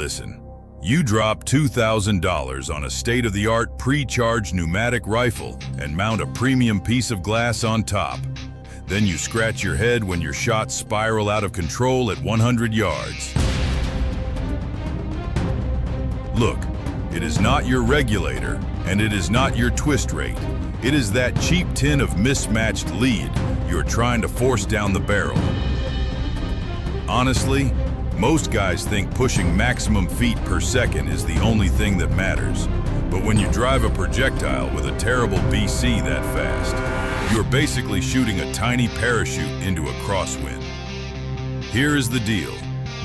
Listen, you drop $2,000 on a state-of-the-art pre-charged pneumatic rifle and mount a premium piece of glass on top. Then you scratch your head when your shots spiral out of control at 100 yards. Look, it is not your regulator, and it is not your twist rate. It is that cheap tin of mismatched lead you're trying to force down the barrel. Honestly, most guys think pushing maximum feet per second is the only thing that matters. But when you drive a projectile with a terrible BC that fast, you're basically shooting a tiny parachute into a crosswind. Here is the deal.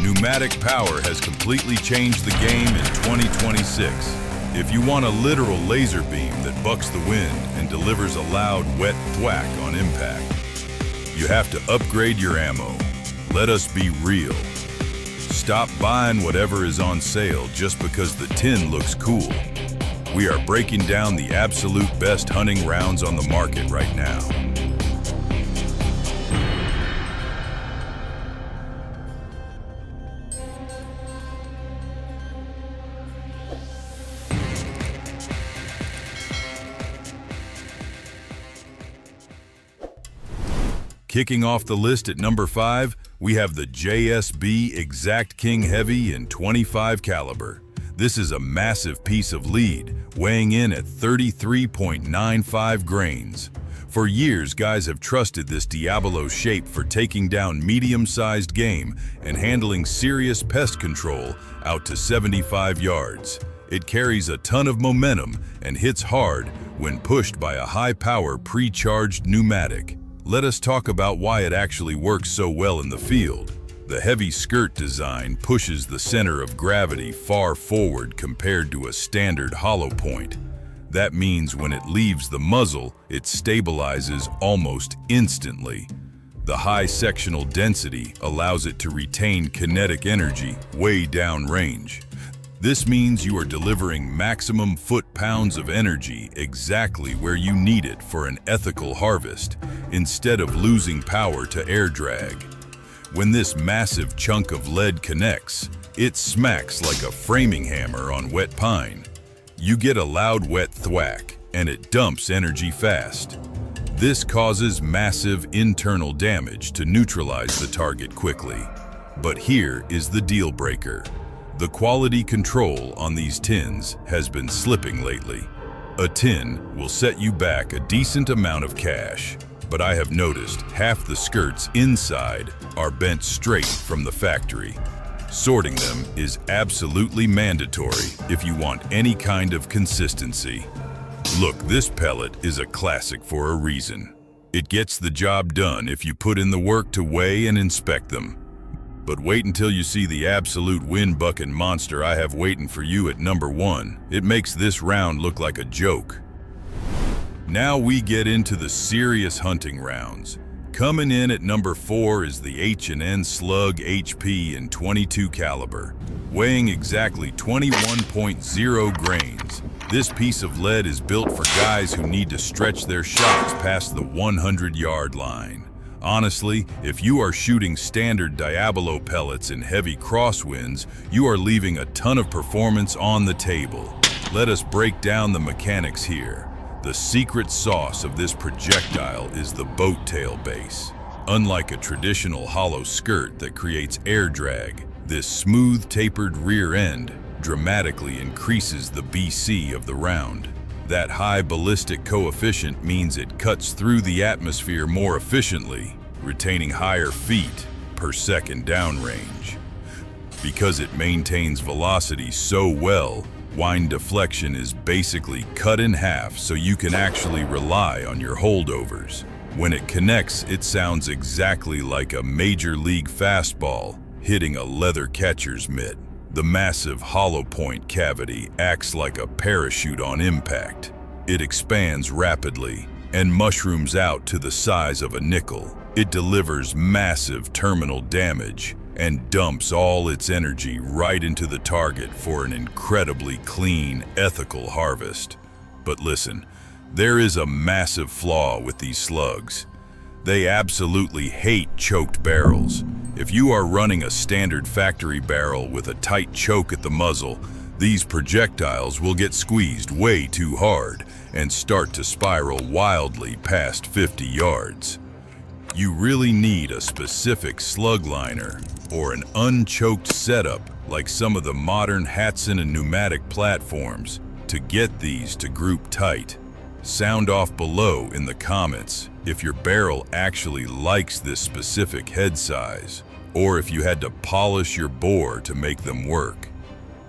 Pneumatic power has completely changed the game in 2026. If you want a literal laser beam that bucks the wind and delivers a loud, wet thwack on impact, you have to upgrade your ammo. Let us be real. Stop buying whatever is on sale just because the tin looks cool. We are breaking down the absolute best hunting rounds on the market right now. Kicking off the list at number 5, we have the JSB Exact King Heavy in .25 caliber. This is a massive piece of lead, weighing in at 33.95 grains. For years, guys have trusted this Diablo shape for taking down medium-sized game and handling serious pest control out to 75 yards. It carries a ton of momentum and hits hard when pushed by a high-power pre-charged pneumatic. Let us talk about why it actually works so well in the field. The heavy skirt design pushes the center of gravity far forward compared to a standard hollow point. That means when it leaves the muzzle, it stabilizes almost instantly. The high sectional density allows it to retain kinetic energy way downrange. This means you are delivering maximum foot-pounds of energy exactly where you need it for an ethical harvest, instead of losing power to air drag. When this massive chunk of lead connects, it smacks like a framing hammer on wet pine. You get a loud wet thwack, and it dumps energy fast. This causes massive internal damage to neutralize the target quickly. But here is the deal breaker. The quality control on these tins has been slipping lately. A tin will set you back a decent amount of cash, but I have noticed half the skirts inside are bent straight from the factory. Sorting them is absolutely mandatory if you want any kind of consistency. Look, this pellet is a classic for a reason. It gets the job done if you put in the work to weigh and inspect them. But wait until you see the absolute wind-bucking monster I have waiting for you at number 1. It makes this round look like a joke. Now we get into the serious hunting rounds. Coming in at number 4 is the H&N Slug HP in .22 caliber, weighing exactly 21.0 grains. This piece of lead is built for guys who need to stretch their shots past the 100-yard line. Honestly, if you are shooting standard Diablo pellets in heavy crosswinds, you are leaving a ton of performance on the table. Let us break down the mechanics here. The secret sauce of this projectile is the boat tail base. Unlike a traditional hollow skirt that creates air drag, this smooth tapered rear end dramatically increases the BC of the round. That high ballistic coefficient means it cuts through the atmosphere more efficiently, retaining higher feet per second downrange. Because it maintains velocity so well, wind deflection is basically cut in half so you can actually rely on your holdovers. When it connects, it sounds exactly like a major league fastball hitting a leather catcher's mitt. The massive hollow point cavity acts like a parachute on impact. It expands rapidly and mushrooms out to the size of a nickel. It delivers massive terminal damage and dumps all its energy right into the target for an incredibly clean, ethical harvest. But listen, there is a massive flaw with these slugs. They absolutely hate choked barrels. If you are running a standard factory barrel with a tight choke at the muzzle, these projectiles will get squeezed way too hard and start to spiral wildly past 50 yards. You really need a specific slug liner or an unchoked setup like some of the modern Hatsan and pneumatic platforms to get these to group tight. Sound off below in the comments if your barrel actually likes this specific head size, or if you had to polish your bore to make them work.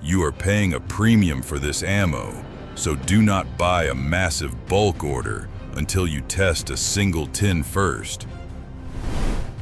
You are paying a premium for this ammo, so do not buy a massive bulk order until you test a single tin first.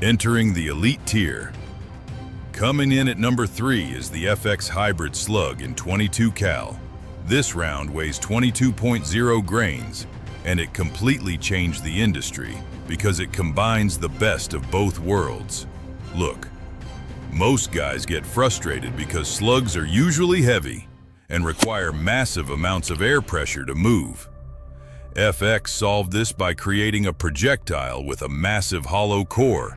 Entering the elite tier. Coming in at number 3 is the FX Hybrid Slug in 22 cal. This round weighs 22.0 grains, and it completely changed the industry because it combines the best of both worlds. Look, most guys get frustrated because slugs are usually heavy and require massive amounts of air pressure to move. FX solved this by creating a projectile with a massive hollow core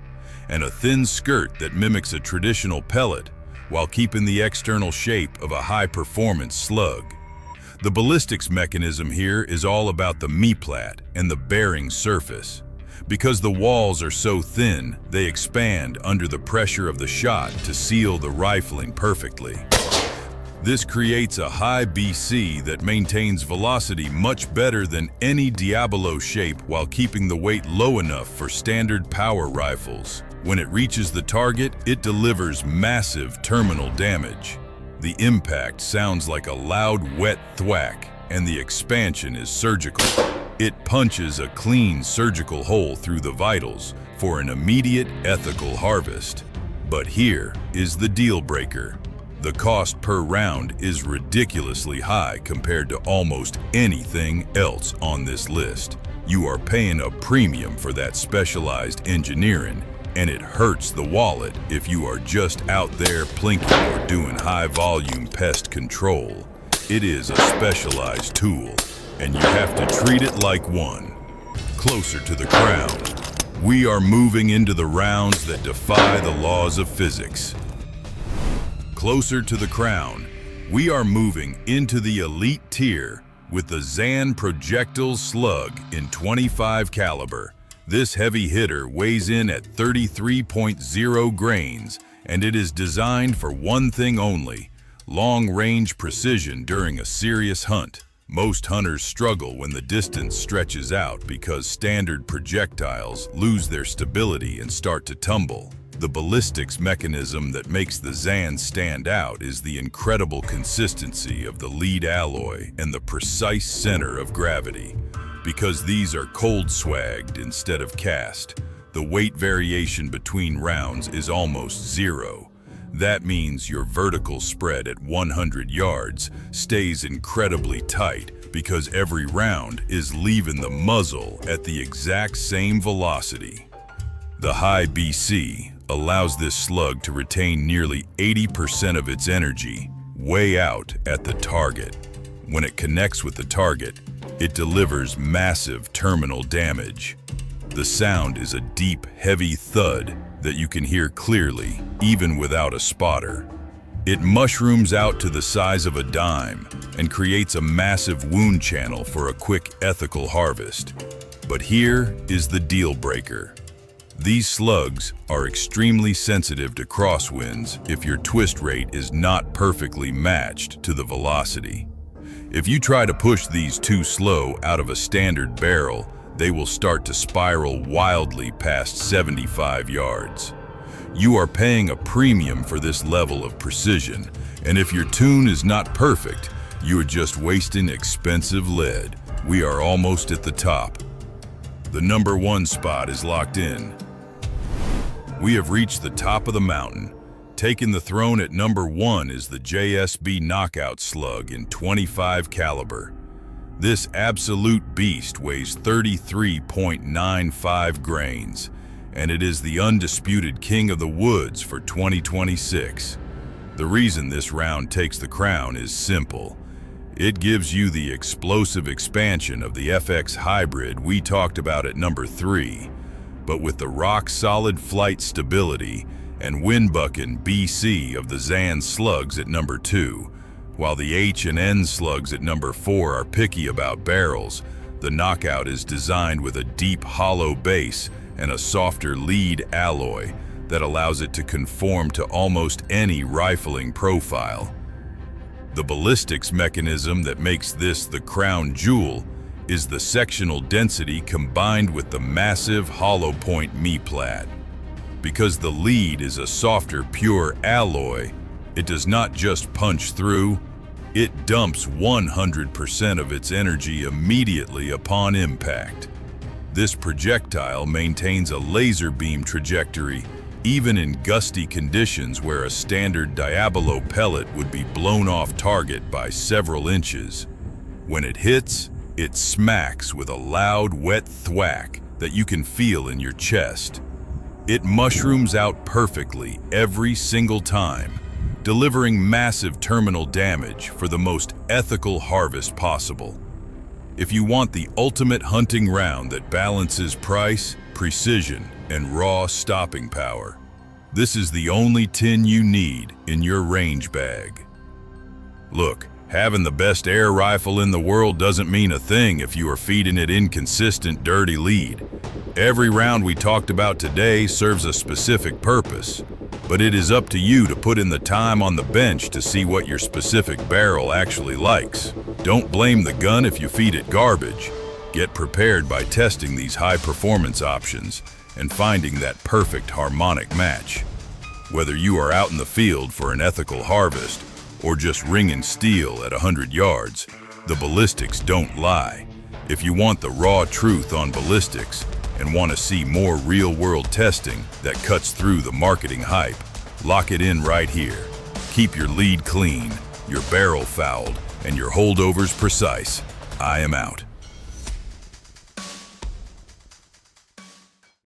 and a thin skirt that mimics a traditional pellet while keeping the external shape of a high-performance slug. The ballistics mechanism here is all about the me-plat and the bearing surface. Because the walls are so thin, they expand under the pressure of the shot to seal the rifling perfectly. This creates a high BC that maintains velocity much better than any Diablo shape while keeping the weight low enough for standard power rifles. When it reaches the target, it delivers massive terminal damage. The impact sounds like a loud, wet thwack, and the expansion is surgical. It punches a clean surgical hole through the vitals for an immediate ethical harvest. But here is the deal breaker. The cost per round is ridiculously high compared to almost anything else on this list. You are paying a premium for that specialized engineering, and it hurts the wallet if you are just out there plinking or doing high-volume pest control. It is a specialized tool, and you have to treat it like one. Closer to the crown, we are moving into the rounds that defy the laws of physics. Closer to the crown, we are moving into the elite tier with the Zan Projectiles Slug in 25 caliber. This heavy hitter weighs in at 33.0 grains, and it is designed for one thing only: long-range precision during a serious hunt. Most hunters struggle when the distance stretches out because standard projectiles lose their stability and start to tumble. The ballistics mechanism that makes the Zan stand out is the incredible consistency of the lead alloy and the precise center of gravity. Because these are cold swagged instead of cast, the weight variation between rounds is almost zero. That means your vertical spread at 100 yards stays incredibly tight because every round is leaving the muzzle at the exact same velocity. The high BC allows this slug to retain nearly 80% of its energy way out at the target. When it connects with the target, it delivers massive terminal damage. The sound is a deep, heavy thud that you can hear clearly, even without a spotter. It mushrooms out to the size of a dime and creates a massive wound channel for a quick, ethical harvest. But here is the deal breaker. These slugs are extremely sensitive to crosswinds if your twist rate is not perfectly matched to the velocity. If you try to push these too slow out of a standard barrel, they will start to spiral wildly past 75 yards. You are paying a premium for this level of precision, and if your tune is not perfect, you are just wasting expensive lead. We are almost at the top. The number 1 spot is locked in. We have reached the top of the mountain. Taking the throne at number 1 is the JSB KnockOut Slug in 25 caliber. This absolute beast weighs 33.95 grains, and it is the undisputed king of the woods for 2026. The reason this round takes the crown is simple. It gives you the explosive expansion of the FX Hybrid we talked about at number 3, but with the rock-solid flight stability and Winbuckin BC of the Zan Slugs at number 2. While the H&N Slugs at number 4 are picky about barrels, the KnockOut is designed with a deep hollow base and a softer lead alloy that allows it to conform to almost any rifling profile. The ballistics mechanism that makes this the crown jewel is the sectional density combined with the massive hollow point me-plat. Because the lead is a softer, pure alloy, it does not just punch through, it dumps 100% of its energy immediately upon impact. This projectile maintains a laser beam trajectory even in gusty conditions where a standard Diabolo pellet would be blown off target by several inches. When it hits, it smacks with a loud, wet thwack that you can feel in your chest. It mushrooms out perfectly every single time, delivering massive terminal damage for the most ethical harvest possible. If you want the ultimate hunting round that balances price, precision, and raw stopping power, this is the only tin you need in your range bag. Look, having the best air rifle in the world doesn't mean a thing if you are feeding it inconsistent, dirty lead. Every round we talked about today serves a specific purpose, but it is up to you to put in the time on the bench to see what your specific barrel actually likes. Don't blame the gun if you feed it garbage. Get prepared by testing these high-performance options and finding that perfect harmonic match. Whether you are out in the field for an ethical harvest or just ringing steel at 100 yards, the ballistics don't lie. If you want the raw truth on ballistics and want to see more real-world testing that cuts through the marketing hype, lock it in right here. Keep your lead clean, your barrel fouled, and your holdovers precise. I am out.